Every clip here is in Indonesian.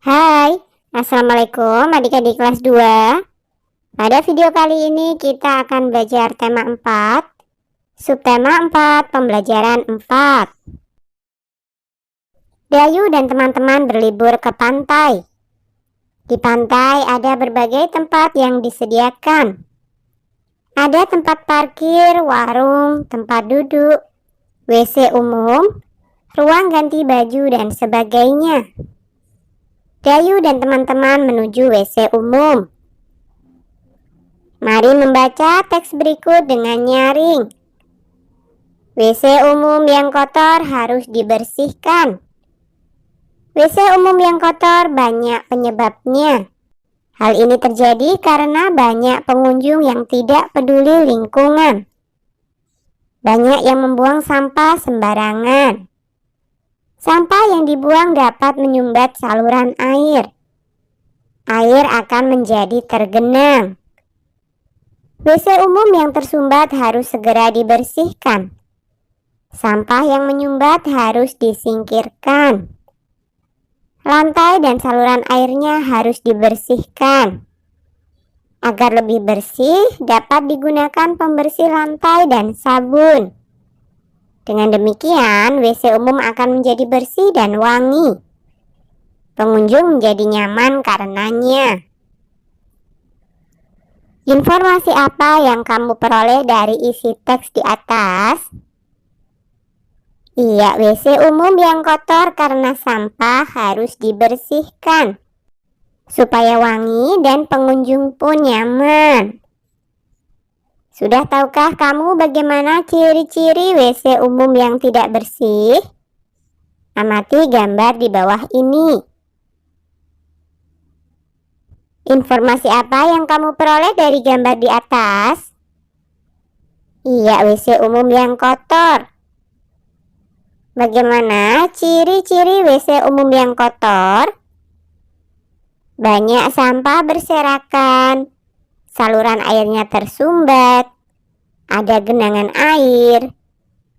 Hai, Assalamualaikum adik-adik kelas 2. Pada video kali ini kita akan belajar tema 4, subtema 4, pembelajaran 4. Dayu dan teman-teman berlibur ke pantai. Di pantai ada berbagai tempat yang disediakan. Ada tempat parkir, warung, tempat duduk, WC umum, ruang ganti baju, dan sebagainya. Dayu dan teman-teman menuju WC umum. Mari membaca teks berikut dengan nyaring. WC umum yang kotor harus dibersihkan. WC umum yang kotor banyak penyebabnya. Hal ini terjadi karena banyak pengunjung yang tidak peduli lingkungan. Banyak yang membuang sampah sembarangan. Sampah yang dibuang dapat menyumbat saluran air. Air akan menjadi tergenang. WC umum yang tersumbat harus segera dibersihkan. Sampah yang menyumbat harus disingkirkan. Lantai dan saluran airnya harus dibersihkan. Agar lebih bersih, dapat digunakan pembersih lantai dan sabun. Dengan demikian, WC umum akan menjadi bersih dan wangi. Pengunjung menjadi nyaman karenanya. Informasi apa yang kamu peroleh dari isi teks di atas? Iya, WC umum yang kotor karena sampah harus dibersihkan, supaya wangi dan pengunjung pun nyaman. Sudah tahukah kamu bagaimana ciri-ciri WC umum yang tidak bersih? Amati gambar di bawah ini. Informasi apa yang kamu peroleh dari gambar di atas? Iya, WC umum yang kotor. Bagaimana ciri-ciri WC umum yang kotor? Banyak sampah berserakan. Saluran airnya tersumbat, ada genangan air,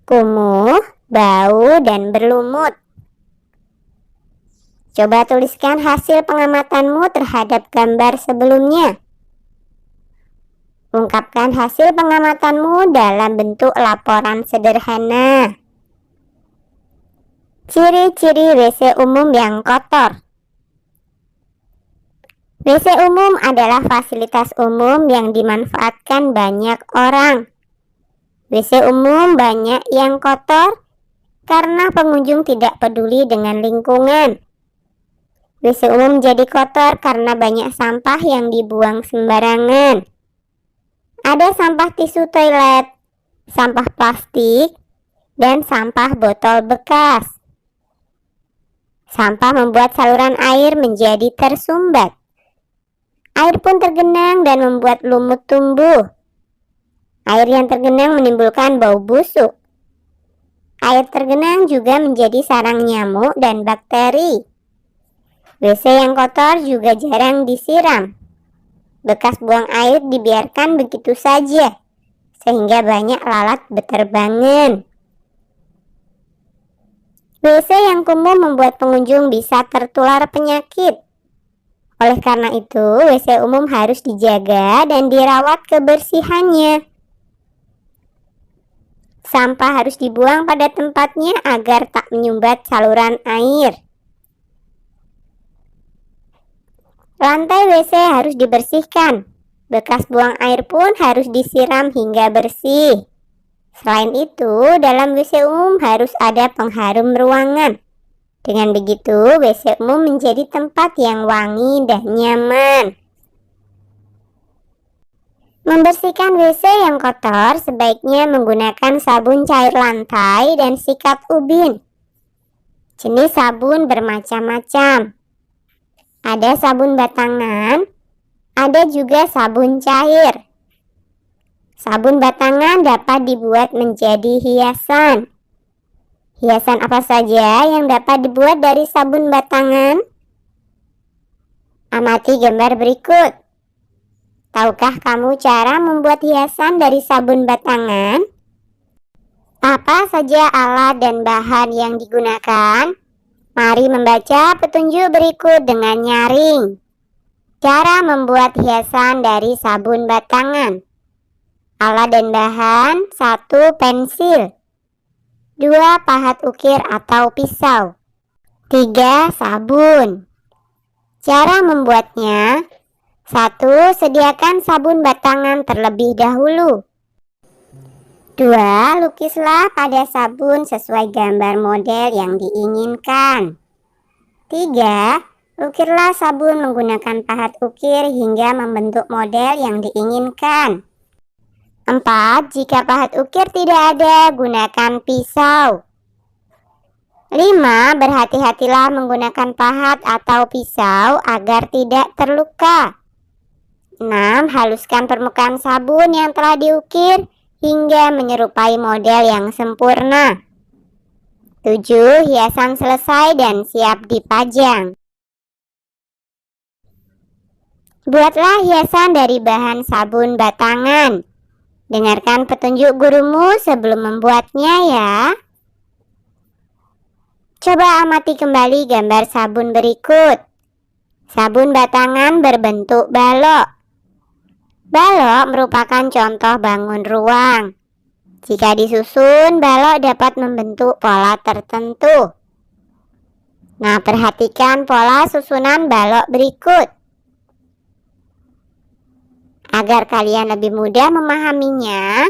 kumuh, bau, dan berlumut. Coba tuliskan hasil pengamatanmu terhadap gambar sebelumnya. Ungkapkan hasil pengamatanmu dalam bentuk laporan sederhana. Ciri-ciri WC umum yang kotor. WC umum adalah fasilitas umum yang dimanfaatkan banyak orang. WC umum banyak yang kotor karena pengunjung tidak peduli dengan lingkungan. WC umum jadi kotor karena banyak sampah yang dibuang sembarangan. Ada sampah tisu toilet, sampah plastik, dan sampah botol bekas. Sampah membuat saluran air menjadi tersumbat. Air pun tergenang dan membuat lumut tumbuh. Air yang tergenang menimbulkan bau busuk. Air tergenang juga menjadi sarang nyamuk dan bakteri. WC yang kotor juga jarang disiram. Bekas buang air dibiarkan begitu saja, sehingga banyak lalat beterbangan. WC yang kumuh membuat pengunjung bisa tertular penyakit. Oleh karena itu, WC umum harus dijaga dan dirawat kebersihannya. Sampah harus dibuang pada tempatnya agar tak menyumbat saluran air. Lantai WC harus dibersihkan. Bekas buang air pun harus disiram hingga bersih. Selain itu, dalam WC umum harus ada pengharum ruangan. Dengan begitu, WC umum menjadi tempat yang wangi dan nyaman. Membersihkan WC yang kotor sebaiknya menggunakan sabun cair lantai dan sikat ubin. Jenis sabun bermacam-macam. Ada sabun batangan, ada juga sabun cair. Sabun batangan dapat dibuat menjadi hiasan. Hiasan apa saja yang dapat dibuat dari sabun batangan? Amati gambar berikut. Tahukah kamu cara membuat hiasan dari sabun batangan? Apa saja alat dan bahan yang digunakan? Mari membaca petunjuk berikut dengan nyaring. Cara membuat hiasan dari sabun batangan. Alat dan bahan: 1 pensil, 2 pahat ukir atau pisau, 3 sabun. Cara membuatnya: 1. Sediakan sabun batangan terlebih dahulu. 2. Lukislah pada sabun sesuai gambar model yang diinginkan. 3. Ukirlah sabun menggunakan pahat ukir hingga membentuk model yang diinginkan. 4. Jika pahat ukir tidak ada, gunakan pisau. 5. Berhati-hatilah menggunakan pahat atau pisau agar tidak terluka. 6. Haluskan permukaan sabun yang telah diukir hingga menyerupai model yang sempurna. 7. Hiasan selesai dan siap dipajang. Buatlah hiasan dari bahan sabun batangan. Dengarkan petunjuk gurumu sebelum membuatnya ya. Coba amati kembali gambar sabun berikut. Sabun batangan berbentuk balok. Balok merupakan contoh bangun ruang. Jika disusun, balok dapat membentuk pola tertentu. Nah, perhatikan pola susunan balok berikut. Agar kalian lebih mudah memahaminya,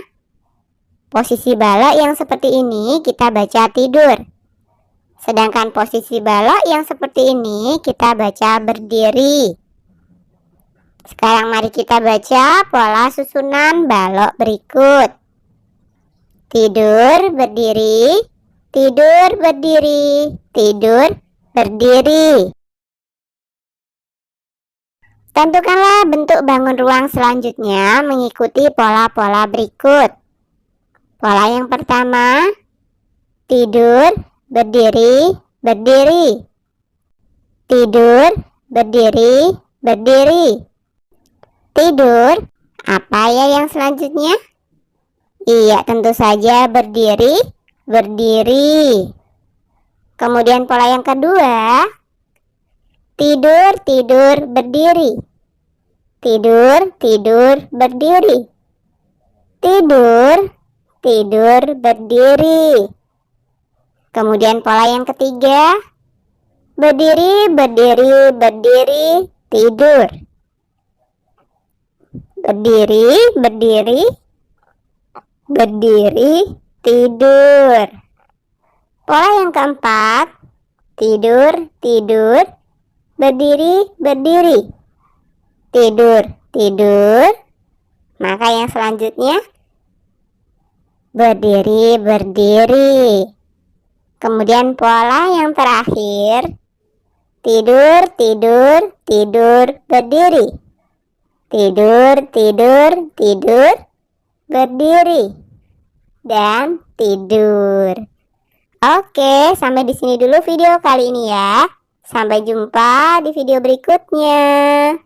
posisi balok yang seperti ini kita baca tidur. Sedangkan posisi balok yang seperti ini kita baca berdiri. Sekarang mari kita baca pola susunan balok berikut. Tidur, berdiri, tidur, berdiri, tidur, berdiri. Tentukanlah bentuk bangun ruang selanjutnya mengikuti pola-pola berikut. Pola yang pertama, tidur, berdiri, berdiri. Tidur, berdiri, berdiri. Tidur, apa ya yang selanjutnya? Iya, tentu saja berdiri, berdiri. Kemudian pola yang kedua, tidur, tidur, berdiri. Tidur, tidur, berdiri. Tidur, tidur, berdiri. Kemudian pola yang ketiga, berdiri, berdiri, berdiri, tidur. Berdiri, berdiri, berdiri, tidur. Pola yang keempat, tidur, tidur, berdiri, berdiri, tidur, tidur. Maka yang selanjutnya, berdiri, berdiri. Kemudian pola yang terakhir, tidur, tidur, tidur, berdiri. Tidur, tidur, tidur, berdiri, dan tidur. Oke, sampai di sini dulu video kali ini ya. Sampai jumpa di video berikutnya.